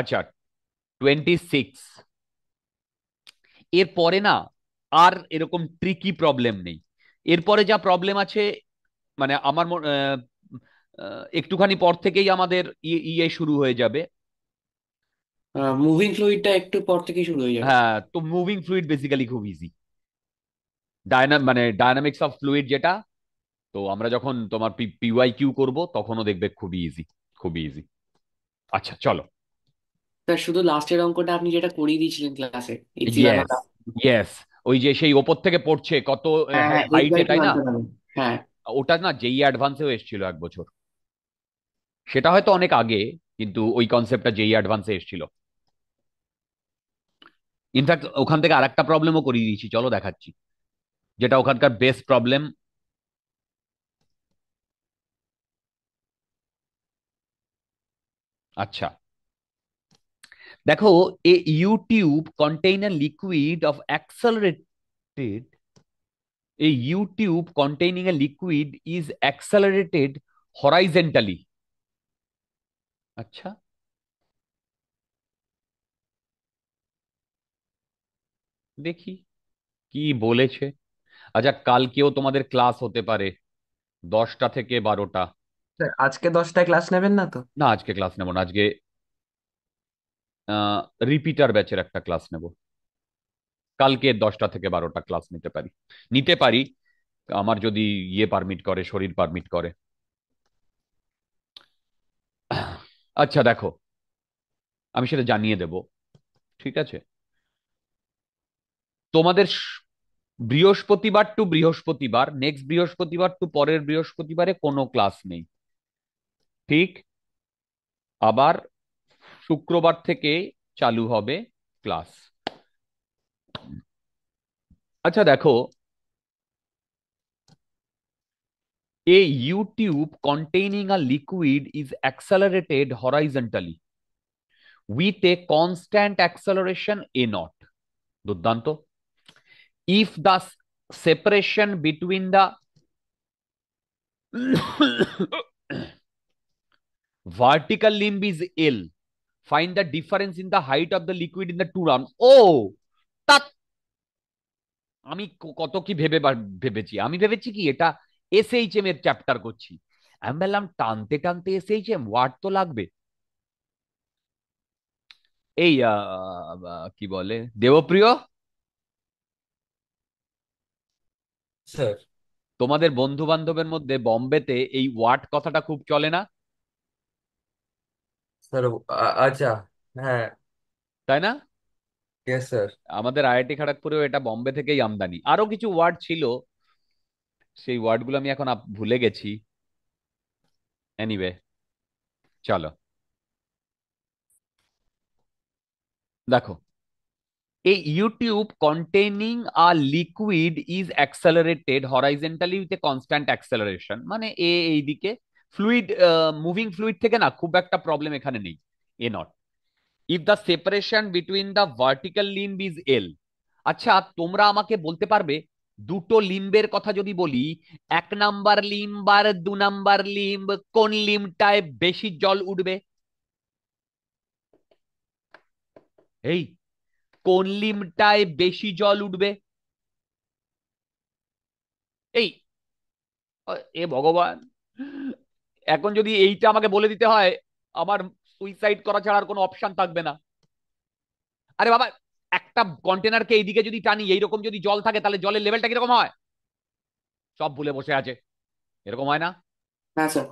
আচ্ছা, 26। এরপরে না আর এরকম ট্রিকি প্রবলেম নেই। এরপরে যা প্রবলেম আছে, মানে আমার একটুখানি পর থেকেই আমাদের ইয়ে শুরু হয়ে যাবে। মুভিং ফ্লুইডটা একটু পর থেকেই শুরু হয়ে যাবে। হ্যাঁ, তো মুভিং ফ্লুইড বেসিক্যালি খুব ইজি। মানে ডায়নামিক্স অফ ফ্লুইড যেটা, তো আমরা যখন তোমার পিওয়াই কিউ করবো তখনও দেখবে খুবই ইজি, খুবই ইজি। আচ্ছা চলো। স্যার শুধু লাস্টের অঙ্কটা আপনি যেটা করিয়ে দিয়েছিলেন ক্লাসে, ইপসিলন ইয়েস, ইয়েস। ওই যে সেই ওপর থেকে পড়ছে কত হ্যাঁ হ্যাঁ, এইট হাইটে, বাই টু তাই না? আনতে পারেন। হ্যাঁ। ওটা না যেই অ্যাডভান্সেও এসেছিল এক বছর। সেটা হয়তো অনেক আগে, কিন্তু ওই কনসেপ্টটা যেই অ্যাডভান্সে এসেছিল। ইনফ্যাক্ট ওখান থেকে আরেকটা প্রবলেমও করিয়ে দিয়েছি, চলো দেখাচ্ছি, যেটা ওখানকার বেস্ট প্রবলেম। আচ্ছা দেখো, এ YouTube contain a liquid of accelerated a U-tube containing a liquid is accelerated horizontally. আচ্ছা, দেখি কি বলেছে। আচ্ছা, কালকেও তোমাদের ক্লাস হতে পারে 10টা থেকে 12টা। স্যার আজকে 10টায় ক্লাস নেবেন না তো? না, আজকে ক্লাস নেব না। আজকে রিপিটার ব্যাচের একটা ক্লাস নেব। কালকে 10টা থেকে 12টা ক্লাস নিতে পারি, নিতে পারি, আমার যদি ইয়ে পারমিট করে, শরীর পারমিট করে। আচ্ছা দেখো, আমি সেটা জানিয়ে দেব, ঠিক আছে? তোমাদের বৃহস্পতিবার টু বৃহস্পতিবার, নেক্সট বৃহস্পতিবার টু পরের বৃহস্পতিবারে কোনো ক্লাস নেই, ঠিক? আবার শুক্রবার থেকে চালু হবে ক্লাস। আচ্ছা দেখো, a U-tube containing a liquid is accelerated horizontally with a constant acceleration a naught. দুর্দান্ত। If the separation between the vertical limb is L, find the difference in the height of the liquid in the two rounds. ও তা, আমি কত কি ভেবেছি। আমি ভেবেছি কি এটা এসএইচএম এর চ্যাপ্টার করছি। আমি বললাম টানতে টানতে এসএইচএম ওয়ার্ড তো লাগবে। এই কি বলে, দেবপ্রিয়, স্যার। তোমাদের বন্ধু বান্ধবের মধ্যে বোম্বেতে এই ওয়াট কথাটা খুব চলে না, স্যার আচ্ছা। হ্যাঁ। তাই না? Yes sir. আমাদের আইআইটি খড়গপুরেও এটা বোম্বে থেকেই আমদানি। আরো কিছু ওয়ার্ড ছিল, সেই ওয়ার্ডগুলো আমি এখন ভুলে গেছি। এনিওয়ে, চলো দেখো, a U-tube containing a liquid is accelerated horizontally with a constant acceleration, মানে এ এইদিকে ফ্লুইড, মুভিং ফ্লুইড থেকে না খুব একটা প্রবলেম এখানে নেই, A node. If the separation between the vertical limb is L. আচ্ছা, তোমরা আমাকে বলতে পারবে দুটো লিম্বের কথা যদি বলি, 1 নাম্বার লিম্ব আর 2 নাম্বার লিম্ব, কোন লিম্বটায় বেশি জল উঠবে? এই, কোন লিম্বটায় বেশি জল উঠবে? এই, এ ভগবান, এখন যদি এইটা আমাকে বলে দিতে হয়, আমার সুইসাইড করা ছাড়া আর কোনো অপশন থাকবে না। আরে বাবা, একটা কন্টেনারকে এইদিকে যদি টানি, এইরকম যদি জল থাকে, তাহলে জলের লেভেলটা কিরকম হয়? সব ভুলে বসে আছে, এরকম হয় না? হ্যাঁ স্যার।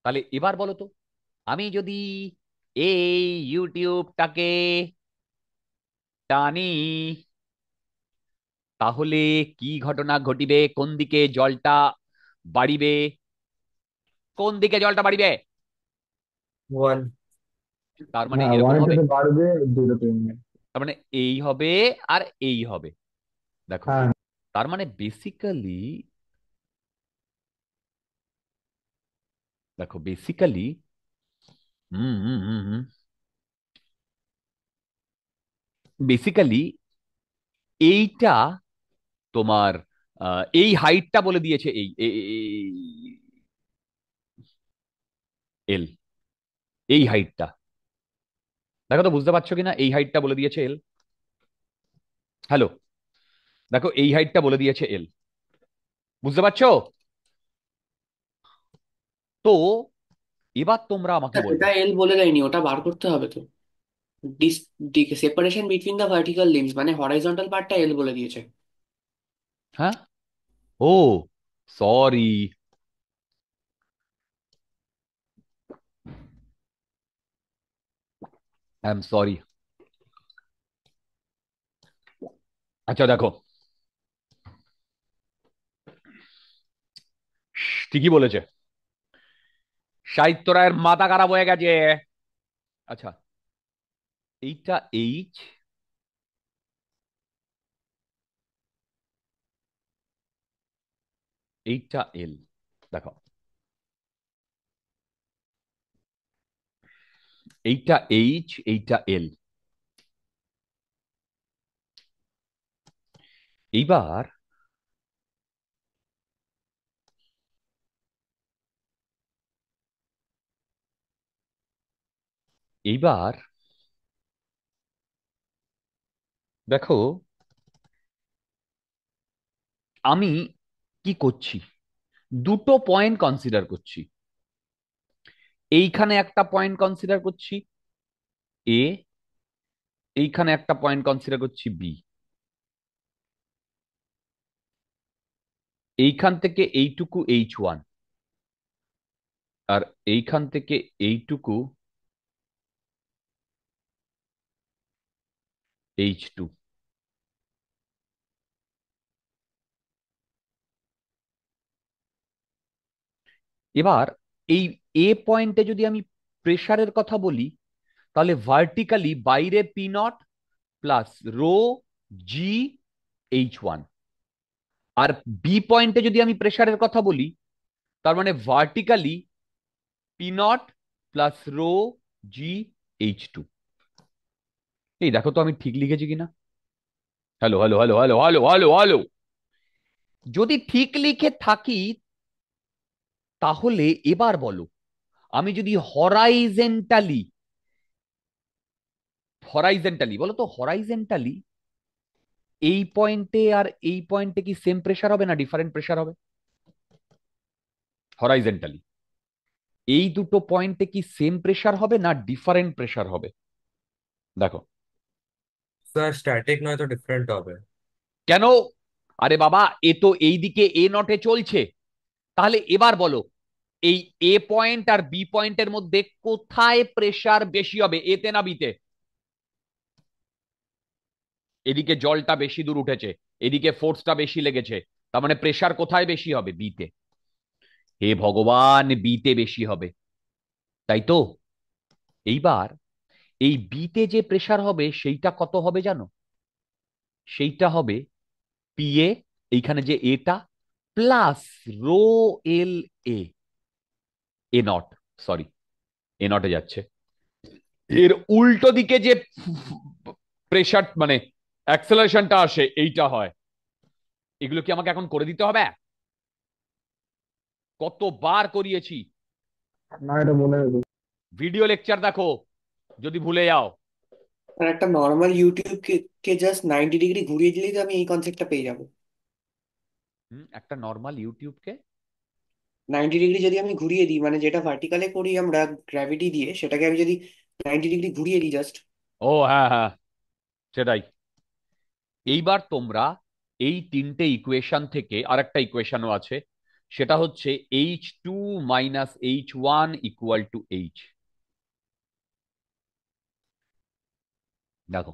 তাহলে এবার বলো তো, আমি যদি এই ইউটিউবটাকে টানি, তাহলে কি ঘটনা ঘটিবে, কোন দিকে জলটা বাড়িবে, কোন দিকে জলটা বাড়িবে? ওয়ান। তার মানে হ্যাঁ, এরকম ওয়ানেরটা হবে, তো বাড়বে, দুটো কমবে। তার মানে এই হবে আর এই হবে। দেখো, হ্যাঁ। তার মানে বেসিক্যালি, দেখো বেসিক্যালি, হুম হুম হুম হুম বেসিক্যালি এইটা তোমার এই হাইটটা বলে দিয়েছে এল, এই হাইটটা। দেখো তো বুঝতে পারছো কিনা, এই হাইটটা বলে দিয়েছে এল। হ্যালো, দেখো এই হাইটটা বলে দিয়েছে এল, বুঝতে পারছো? তো এবার তোমরা আমাকে বলো। ওটা এল বলে দেয়নি, ওটা বার করতে হবে তো। This separation between the vertical limbs মানে হরাইজন্টাল পার্টটা এল বলে দিয়েছে। হ্যাঁ, ও সরি, আই এম সরি। আচ্ছা দেখো, ঠিকই বলেছে, সাহিত্য রায়ের মাথা খারাপ হয়ে গেছে। আচ্ছা, এইটা এইচ, এইটা এল। দেখো, এইটা এইচ, এইটা এল। এইবার এইবার দেখো, আমি কি করছি, দুটো পয়েন্ট কনসিডার করছি। এইখানে একটা পয়েন্ট কনসিডার করছি এ, এইখানে একটা পয়েন্ট কনসিডার করছি বি। এইখান থেকে এইটুকু H1, আর এইখান থেকে এইটুকু H2। এবার এই এ পয়েন্টে যদি আমি প্রেসারের কথা বলি, তাহলে ভার্টিক্যালি বাইরে P0 প্লাস রো জি H1। আর বি পয়েন্টে যদি আমি প্রেসারের কথা বলি, তার মানে ভার্টিক্যালি P0 প্লাস রো জি H2। এই দেখো তো আমি ঠিক লিখেছি কিনা। Hello hello hello hello hello hello hello, যদি ঠিক লিখে থাকি তাহলে এবার বলো, আমি যদি হরাইজেন্টালি, হরাইজেন্টালি বলো তো, হরাইজেন্টালি এই পয়েন্টে আর এই পয়েন্টে কি সেম প্রেসার হবে না ডিফারেন্ট প্রেসার হবে? হরাইজেন্টালি এই দুটো পয়েন্টে কি সেম প্রেসার হবে না ডিফারেন্ট প্রেসার হবে? দেখো, স্যার স্ট্যাটিক নয় তো ডিফারেন্ট হবে। কেন? আরে বাবা, এ তো এইদিকে এ নটে চলছে। তাহলে এবার বলো, এই এ পয়েন্ট আর বি পয়েন্টের মধ্যে কোথায় প্রেসার বেশি হবে, এতে না বিতে? এদিকে জলটা বেশি দূর উঠেছে, এদিকে ফোর্সটা বেশি লেগেছে, তার মানে প্রেসার কোথায় বেশি হবে, বিতে। হে ভগবান, বিতে বেশি হবে, তাই তো? এইবার এই বিতে যে প্রেসার হবে সেইটা কত হবে জানো? সেইটা হবে পিএ, এইখানে যে এটা, plus rho L A, A node, sorry, A নটে যাচ্ছে। এর উল্টো দিকে যে প্রেসার মানে অ্যাক্সেলারেশনটা আসে এইটা হয়। এগুলো কি আমাকে এখন করে দিতে হবে? কতবার করিয়েছি। না, এটা মনে হবে। ভিডিও লেকচার দেখো যদি ভুলে যাও। আর একটা নর্মাল ইউটিউব কে কে জাস্ট 90 ডিগ্রি ঘুরিয়ে দিলেই তো আমি এই কনসেপ্টটা পেয়ে যাবো। একটা নর্মাল ইউটিউবকে, 90 ডিগ্রি যদি আমি ঘুরিয়ে দিই, মানে যেটা ভার্টিকালে করি আমরা গ্র্যাভিটি দিয়ে, সেটাকে আমি যদি 90 ডিগ্রি ঘুরিয়ে দিই জাস্ট। ও হ্যাঁ হ্যাঁ, সেটাই। এইবার তোমরা এই তিনটে ইকুয়েশন থেকে আরেকটা ইকুয়েশনও আছে, সেটা হচ্ছে H2 minus H1 equal to H. দেখো,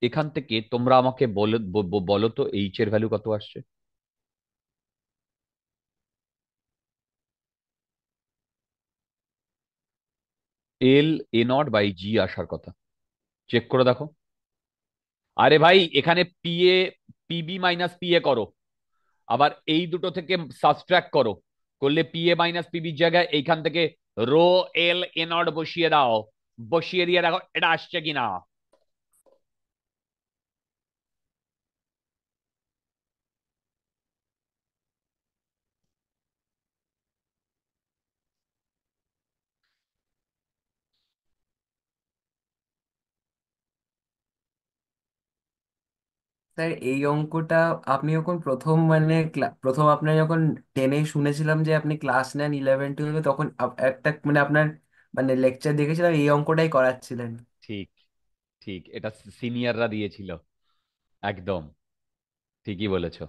এখান থেকে তোমরা আমাকে বলো তো এইচ এর ভ্যালু কত আসছে। এল এ নট বাই জি আসার কথা, চেক করে দেখো। আরে ভাই এখানে পিএ, পিবি মাইনাস পিএ করো, আবার এই দুটো থেকে সাবট্রাক্ট করো, করলে পিএ মাইনাস পিবির জায়গায় এইখান থেকে রো এল এ নট বসিয়ে দাও, বসিয়ে দিয়ে দেখো এটা আসছে কিনা। স্যার এই অঙ্কটা আপনি যখন প্রথম মানে প্রথম আপনার যখন টেনে শুনেছিলাম যে আপনি ক্লাস নেন 11 12 তখন একটা মানে আপনার মানে লেকচার দেখেছিলাম এই অঙ্কটাই করাচ্ছিলেন। ঠিক, ঠিক, এটা সিনিয়ররা দিয়েছিল, একদম ঠিকই বলেছো।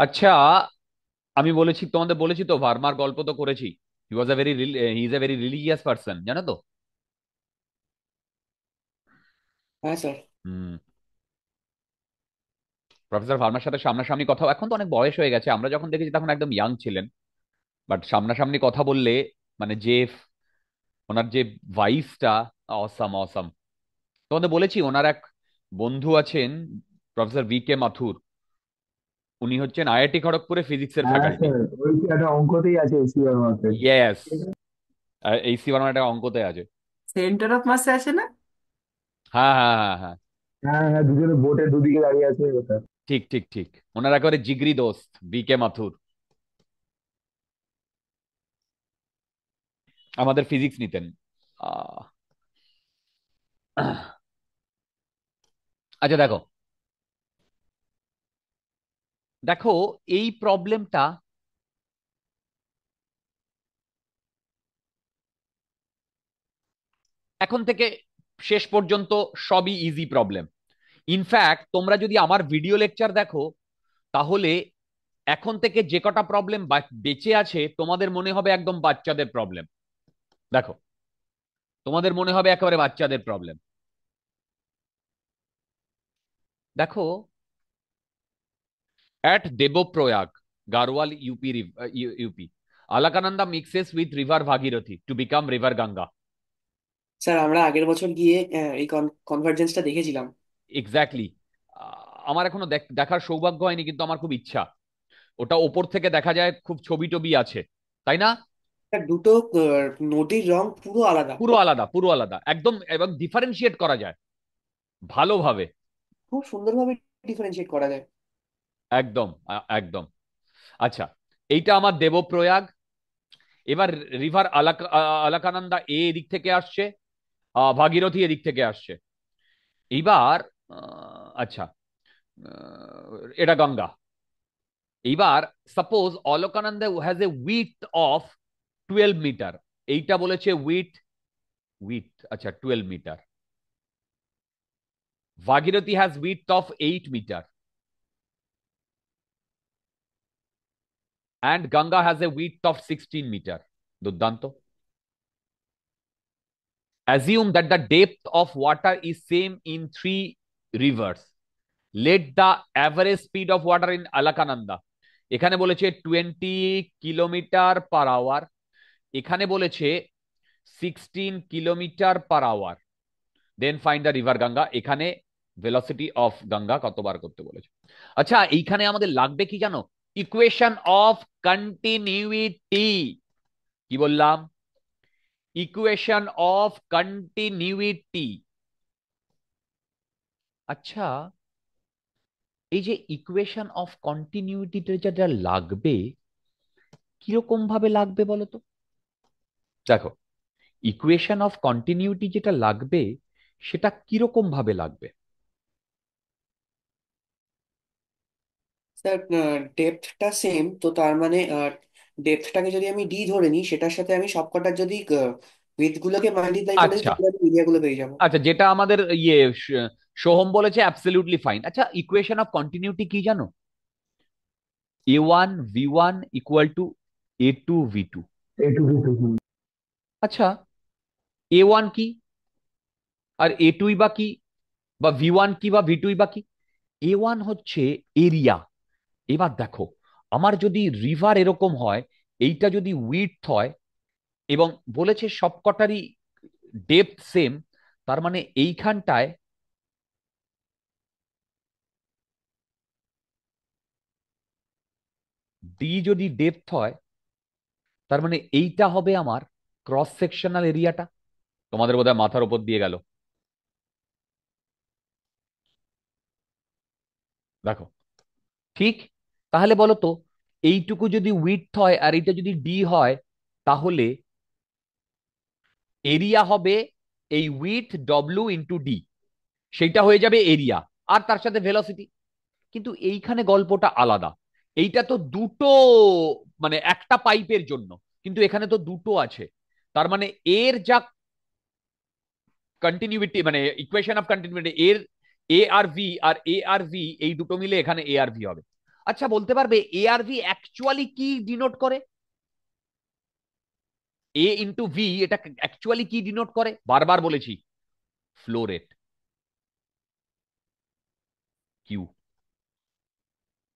আচ্ছা, আমি বলেছি তোমাদের, বলেছি তো ভার্মার গল্প তো করেছি। He was a very he is a very religious person, জানো তো। হ্যাঁ স্যার। হুম। প্রফেসর ভার্মার সাথে সামনাসামনি কথা, এখন তো অনেক বয়স হয়ে গেছে, আমরা যখন দেখেছি তখন একদম ইয়াং ছিলেন, বাট সামনাসামনি কথা বললে মানে যে ওনার যে ভাইসটা, অসাম অসাম। তোমাদের বলেছি ওনার এক বন্ধু আছেন, প্রফেসর ভি কে মাথুর, উনি হচ্ছেন আইআইটি খড়গপুরে ফিজিক্সের হ্যাঁ ফ্যাকাল্টি। স্যার, ওই কি একটা অঙ্কতেই আছে এসিআর মাত্রে। ইয়েস, এই সি বর্মার একটা অঙ্কতে আছে। সেন্টার অফ মাসে আছে না? হ্যাঁ, হ্যাঁ, হ্যাঁ, হ্যাঁ, হ্যাঁ হ্যাঁ, দুজনে বোটের দুদিকে দাঁড়িয়ে আছে ওটা। ঠিক, ঠিক, ঠিক। ওনার একেবারে জিগরি দোস্ত বি কে মাথুর, আমাদের ফিজিক্স নিতেন। আহ, আচ্ছা দেখো, দেখো এই প্রবলেমটা এখন থেকে শেষ পর্যন্ত সবই ইজি প্রবলেম। ইনফ্যাক্ট তোমরা যদি আমার ভিডিও লেকচার দেখো, তাহলে এখন থেকে যে কটা প্রবলেম বেঁচে আছে তোমাদের মনে হবে একদম বাচ্চাদের প্রবলেম। দেখো, তোমাদের মনে হবে একেবারে বাচ্চাদের প্রবলেম। দেখো, at Devoprayag, Garhwal UP, Alakananda mixes with river Bhagirathi to become river Ganga. Sir আমরা আগের বছর গিয়ে এই কনভার্জেন্সটা দেখেছিলাম। এক্স্যাক্টলি। আমার এখনো দেখার সৌভাগ্য হয়নি, কিন্তু আমার খুব ইচ্ছা। ওটা ওপর থেকে দেখা যায়, খুব ছবি টবি আছে, তাই না? স্যার দুটো নদীর রং পুরো আলাদা। পুরো আলাদা, পুরো আলাদা একদম, এবং ডিফারেন্সিয়েট করা যায় ভালোভাবে। খুব সুন্দরভাবে ডিফারেন্সিয়েট করা যায়। একদম, একদম। আচ্ছা, এইটা আমার দেবপ্রয়াগ। এবার রিভার আলাকানন্দা এদিক থেকে আসছে, ভাগীরথী এদিক থেকে আসছে। এইবার আচ্ছা, এটা গঙ্গা। এইবার suppose Alaknanda has a width of 12 metre. এইটা বলেছে উইথ, আচ্ছা 12 metre. Bhagirathi has width of 8 metre and Ganga has a width of 16 metre. দুর্দান্ত। Assume that the depth of water is same in three rivers. Let the average speed of water in Alakananda. এখানে বলেছে 20 kilometre per hour, এখানে বলেছে 16 kilometre per hour. Then find the river Ganga, এখানে velocity of Ganga কতবার করতে বলেছে। আচ্ছা, এইখানে আমাদের লাগবে কি জানো? Equation of continuity. কি বললাম? Equation of continuity. আচ্ছা, এই যে ইকুয়েশন অফ কন্টিনিউইটিটা যেটা লাগবে, কিরকম ভাবে লাগবে বলো তো? দেখো, ইকুয়েশন অফ কন্টিনিউইটি যেটা লাগবে, সেটা কিরকম ভাবে লাগবে? স্যার ডেপথটা সেম, তো তার মানে ডেপথটাকে যদি আমি ডি ধরে নিই, সেটার সাথে আমি সবকটার যদি উইথ গুলোকে মাল্টিপ্লাই করে দিই, আচ্ছা, তাহলে আমি এরিয়াগুলো পেয়ে যাবো। আচ্ছা, যেটা আমাদের সোহম বলেছে অ্যাবসলিউটলি ফাইন। আচ্ছা, ইকুয়েশন অফ কন্টিনিউইটি কি জানো? A1 V1 equal to A2 V2। এটুকু টুকু। আচ্ছা, A1 কি আর A2 বা কি, বা V1 কি বা V2 বা কি? A1 হচ্ছে এরিয়া। এবার দেখো, আমার যদি রিভার এরকম হয়, এইটা যদি উইডথ হয়, এবং বলেছে সবকটারই ডেপথ সেম, তার মানে এইখানটায় ডি যদি ডেপথ হয়, তার মানে এইটা হবে আমার ক্রস সেকশনাল এরিয়াটা। তোমাদের বোধহয় মাথার উপর দিয়ে গেল। দেখো, ঠিক। তাহলে বলো তো, এইটুকু যদি উইডথ হয় আর এটা যদি ডি হয়, তাহলে এরিয়া হবে এই উইডথ ডব্লিউ ইন্টু ডি, সেইটা হয়ে যাবে এরিয়া, আর তার সাথে ভেলোসিটি। কিন্তু এইখানে গল্পটা আলাদা। এইটা তো দুটো, মানে একটা পাইপের জন্য, কিন্তু এখানে তো দুটো আছে। তার মানে এর যা কন্টিনিউইটি, মানে ইকুয়েশন অফ কন্টিনিউইটি, এর এ আর ভি, আর এ আর ভি এই দুটো মিলে এখানে এ আর ভি হবে। আচ্ছা, বলতে পারবে এ আর ভি অ্যাকচুয়ালি কি ডিনোট করে? এ ইন্টু ভি এটা অ্যাকচুয়ালি কি ডিনোট করে? বারবার বলেছি, ফ্লো রেট, কিউ,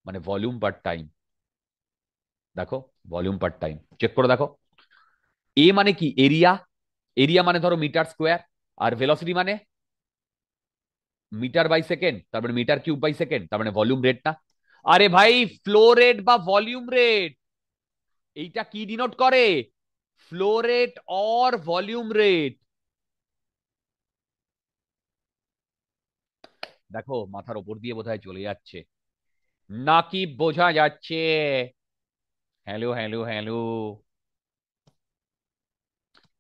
মানে ভলিউম পার টাইম। দেখো, ভলিউম পার টাইম চেক করে দেখো। এ মানে কি? এরিয়া। এরিয়া মানে ধরো মিটার স্কোয়ার, আর ভেলোসিটি মানে মিটার বাই সেকেন্ড, তারপরে মিটার কিউব বাই সেকেন্ড, তার মানে ভলিউম রেট না? আরে ভাই, ফ্লো রেট বা ভলিউম রেট, এইটা কি ডিনোট করে? Flow rate or volume rate. দেখো, মাথার ওপর দিয়ে বোধহয় চলে যাচ্ছে, নাকি বোঝা যাচ্ছে? Hello, hello, hello.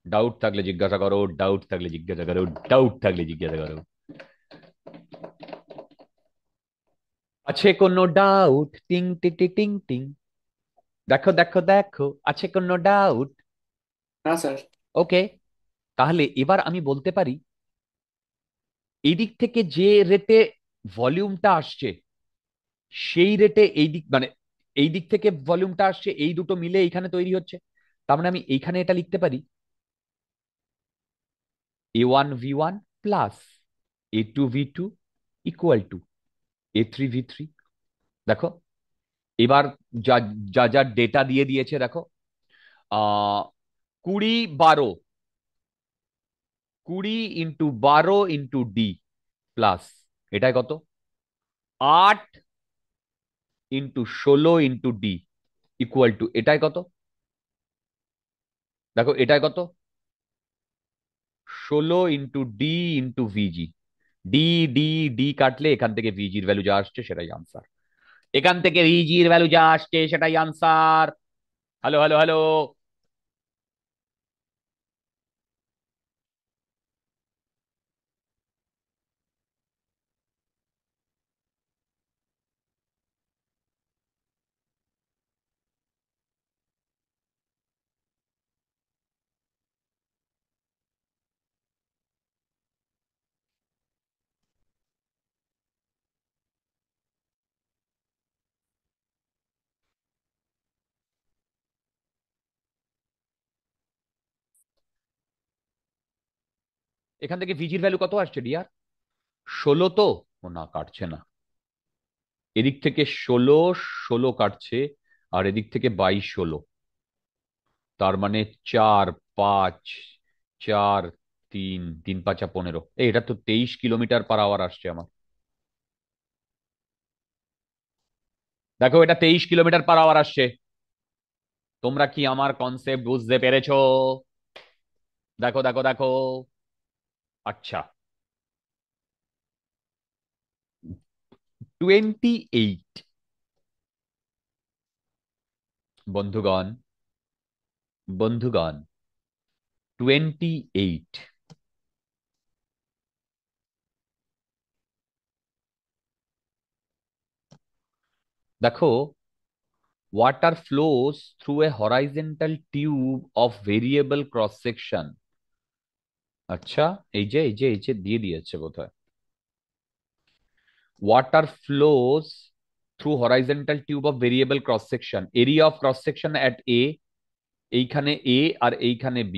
ডাউট থাকলে জিজ্ঞাসা করো, ডাউট থাকলে জিজ্ঞাসা করো, ডাউট থাকলে জিজ্ঞাসা করো। আছে কোনো ডাউট? টিং টি টি টিং টিং। দেখো, দেখো, দেখো, আছে কোনো ডাউট? না স্যার। ওকে, তাহলে এবার আমি বলতে পারি, এই দিক থেকে যে রেটে ভলিউমটা আসছে, সেই রেটে এই দিক, মানে এই দিক থেকে ভলিউমটা আসছে, এই দুটো মিলে এইখানে তৈরি হচ্ছে। তার মানে আমি এইখানে এটা লিখতে পারি, A1 V1 plus A2 V2 equal to A3 V3। দেখো, এবার যা যা যা ডেটা দিয়ে দিয়েছে দেখো, 20 12, 20 × 12 × ডি প্লাস, এটাই কত? 8 × 16 × ডি ইকুয়াল টু, এটাই কত? দেখো, এটাই কত? 16 × ডি × ভিজি। ডি, ডি, ডি কাটলে এখান থেকে ভিজির ভ্যালু যা আসছে সেটাই আনসার। এখান থেকে ভিজির ভ্যালু যা আসছে সেটাই আনসার। Hello, hello, hello. এখান থেকে ভিজির ভ্যালু কত আসছে ডিয়ার? 16 তো? ও না, কাটছে না। এদিক থেকে 16, 16 কাটছে, আর এদিক থেকে 22 16, তার মানে 4 5, 4 3 3 5 15। এটা তো 23 কিলোমিটার পার আওয়ার আসছে আমার। দেখো, এটা 23 কিলোমিটার পার আওয়ার আসছে। তোমরা কি আমার কনসেপ্ট বুঝতে পেরেছো? দেখো, দেখো, দেখো। আচ্ছা, 28, বন্ধুগণ, বন্ধুগণ, 28। দেখো, water flows through a horizontal tube of variable cross section। আচ্ছা, এই যে দিয়ে দিয়েছে বোধহয়। Water flows through horizontal tube of variable cross section, area of cross section at A, এইখানে A আর এইখানে B।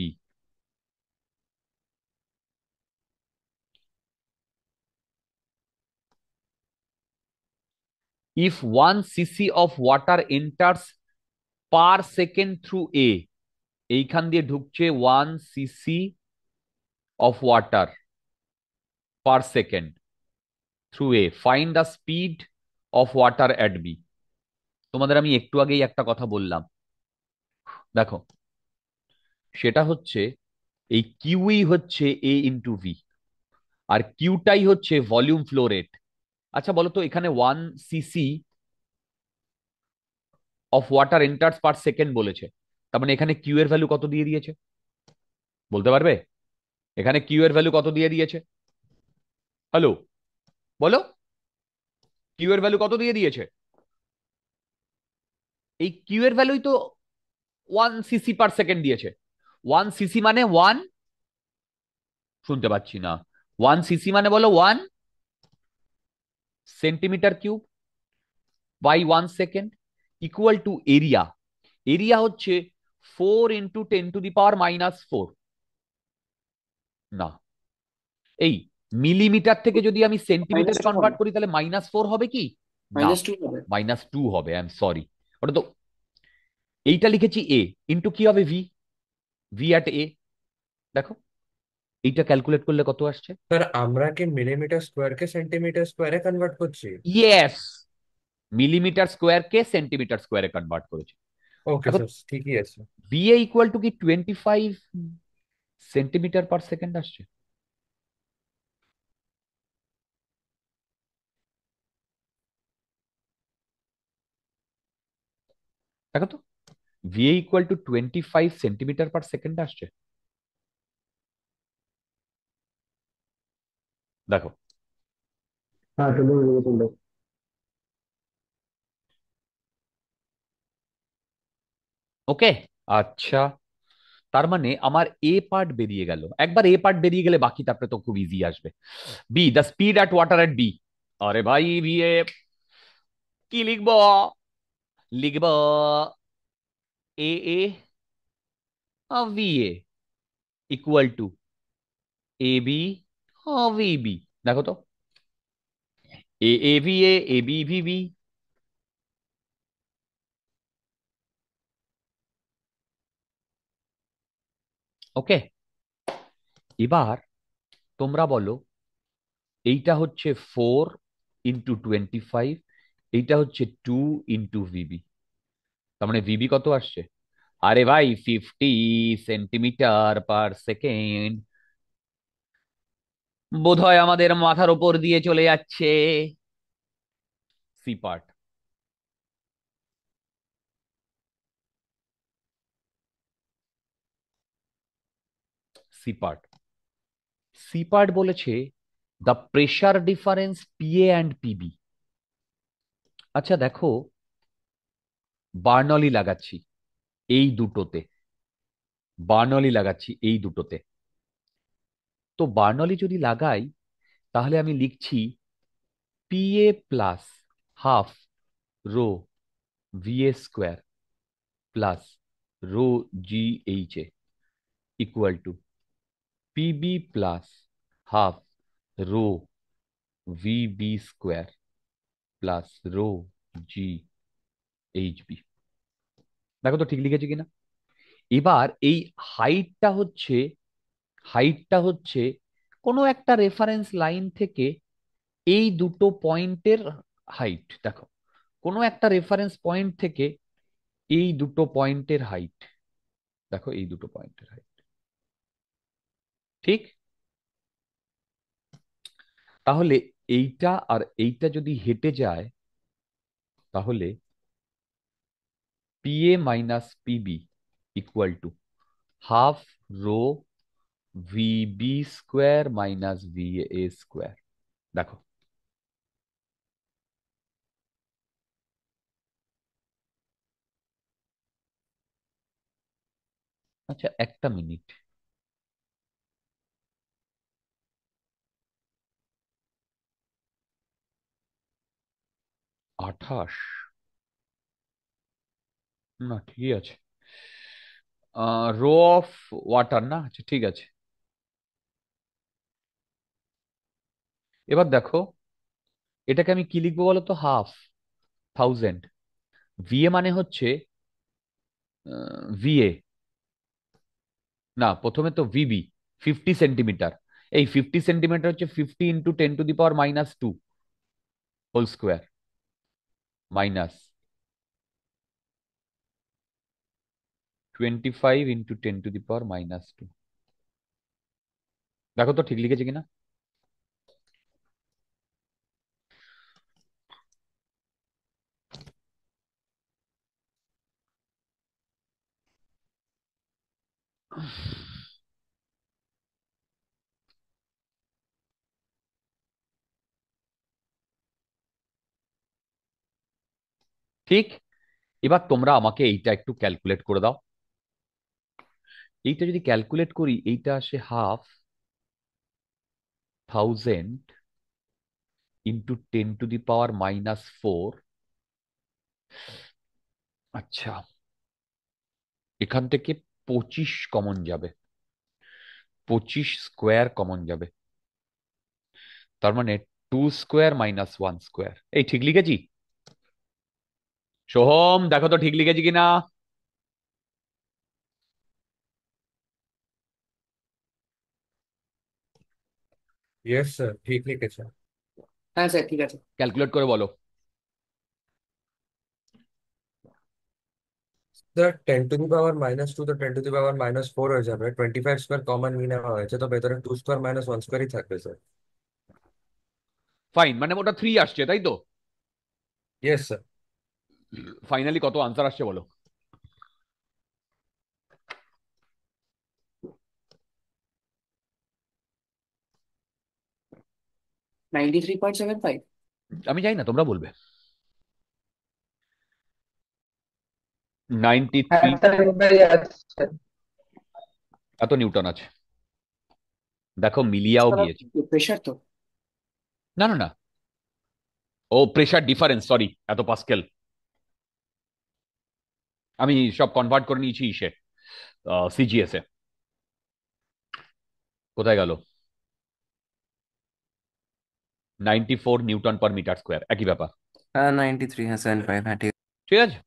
If 1 cc of water enters per second through A, এইখান দিয়ে ঢুকছে 1 cc of water per second through A, find the speed of water at B. তোমাদের আমি একটু আগেই একটা কথা বললাম, দেখো, সেটা হচ্ছে এই কিউই হচ্ছে এ ইন্টু ভি, আর কিউটাই হচ্ছে ভলিউম ফ্লো রেট। আচ্ছা বলো তো, এখানে 1 cc of water enters per second বলেছে, তার মানে এখানে কিউ এর ভ্যালু কত দিয়ে দিয়েছে বলতে পারবে? এখানে কিউ এর ভ্যালু কত দিয়ে দিয়েছে? হ্যালো, বলো, কিউ এর ভ্যালু কত দিয়ে দিয়েছে? এই কিউ এর ভ্যালুই তো 1 cc পার সেকেন্ড দিয়েছে। 1 cc মানে ওয়ান, শুনতে পাচ্ছি না, 1 cc মানে বলো 1 centimetre cube by 1 second equal to area. Area হচ্ছে 4 × 10⁻⁻⁴। না, এই মিলিমিটার থেকে যদি আমি মাইনাস সেন্টিমিটারে টু হবে, কনভার্ট করি তাহলে -4 হবে কি? না, -2 হবে। -2 হবে। আই এম সরি, ওটা তো, এইটা লিখেছি এ, ইন্টু কি হবে ভি, ভি অ্যাট এ। দেখো এইটা ক্যালকুলেট করলে কত আসছে। স্যার আমরা কি মিলিমিটার স্কোয়ারকে সেন্টিমিটার স্কোয়ারে কনভার্ট করছি? ইয়েস, মিলিমিটার স্কোয়ারকে সেন্টিমিটার স্কোয়ারে কনভার্ট করেছে। ওকে দেখো স্যার, ঠিকই আছে। বি এ ইকুয়াল টু কি 25 সেন্টিমিটার পার সেকেন্ড আসছে। দেখো তো, V A equal two 25 centimetre per second আসছে। দেখো, হ্যাঁ সুন্দর সুন্দর। ওকে, আচ্ছা, তার মানে আমার এ পার্ট বেরিয়ে গেল। একবার এ পার্ট বেরিয়ে গেলে বাকি তারপরে তো খুব ইজি আসবে। B, the speed at water at B. আরে ভাই, বি এ কি লিখবো? লিখবো A A V A equal to A B V B. দেখো তো, A A V A B V B. Okay, এবার তোমরা বলো, এইটা হচ্ছে 4 × 25, এইটা হচ্ছে 2 × ভিবি, তার মানে ভিবি কত আসছে? আরে ভাই, 50 সেন্টিমিটার পার সেকেন্ড। বোধহয় আমাদের মাথার উপর দিয়ে চলে যাচ্ছে। C part, C part, C part বলেছে the pressure difference PA and PB. আচ্ছা দেখো, বার্নলি লাগাচ্ছি এই দুটোতে, বার্নলি লাগাচ্ছি এই দুটোতে। তো বার্নলি যদি লাগাই তাহলে আমি লিখছি PA plus half rho VA square plus rho g h A equal to PB plus half rho VB square plus rho g h B. দেখো তো ঠিক লিখেছি কিনা। এবার এই হাইটটা হচ্ছে, হাইটটা হচ্ছে কোনো একটা রেফারেন্স লাইন থেকে এই দুটো পয়েন্টের হাইট। দেখো, কোনো একটা রেফারেন্স পয়েন্ট থেকে এই দুটো পয়েন্টের হাইট, দেখো এই দুটো পয়েন্টের হাইট, ঠিক? তাহলে এইটা আর এইটা যদি হেঁটে যায় তাহলে PA minus PB equal to half rho VB square minus VA square. দেখো, আচ্ছা একটা মিনিট, 28, না ঠিকই আছে, রো অফ ওয়াটার না, আচ্ছা ঠিক আছে। এবার দেখো, এটাকে আমি কি লিখবো বলো তো? হাফ 1000। ভিএ মানে হচ্ছে ভিএ, না প্রথমে তো ভিবি, 50 সেন্টিমিটার। এই 50 সেন্টিমিটার হচ্ছে 50 × 10⁻², হোল স্কোয়ার, মাইনাস 25 × 10⁻²। দেখো তো ঠিক লিখেছে কিনা। ঠিক। এবার তোমরা আমাকে এইটা একটু ক্যালকুলেট করে দাও। এইটা যদি ক্যালকুলেট করি, এইটা আসে 1/2 10⁻⁻⁴। আচ্ছা, এখান থেকে 25 কমন যাবে, 25 স্কোয়ার কমন যাবে, তার মানে 2² - 1²। এই ঠিক লিখেছি? সোহম, দেখো তো ঠিক লিখেছি কিনা। ইয়েস স্যার, ঠিক লিখেছে। হ্যাঁ স্যার, ঠিক আছে। ক্যালকুলেট করে বলো। স্যার 10⁻⁻² তো 10⁻⁻⁴ হয়ে যাবে, 25² কমন নিয়ে নেওয়া হয়েছে, তো ভেতরে 2² - 1² থাকবে স্যার। ফাইন, মানে ওটা 3 আসছে তাই তো? Yes sir. ফাইনালি কত আনসার আসছে বলো। 93.75। আমি জানি না, তোমরা বলবে। 93। এত নিউটন আছে, দেখো মিলিয়াও গিয়েছে। প্রেশার তো। না না না, ও প্রেশার ডিফারেন্স, সরি, এত পাস্কেল। আমি সব কনভার্ট করে নিয়েছি ইসে, সিজিএস এ। কোথায় গেল? 94 নিউটন পার মিটার স্কোয়ার, একই ব্যাপার। হ্যাঁ 93, হ্যাঁ 75, হ্যাঁ ঠিক। ঠিক আছে।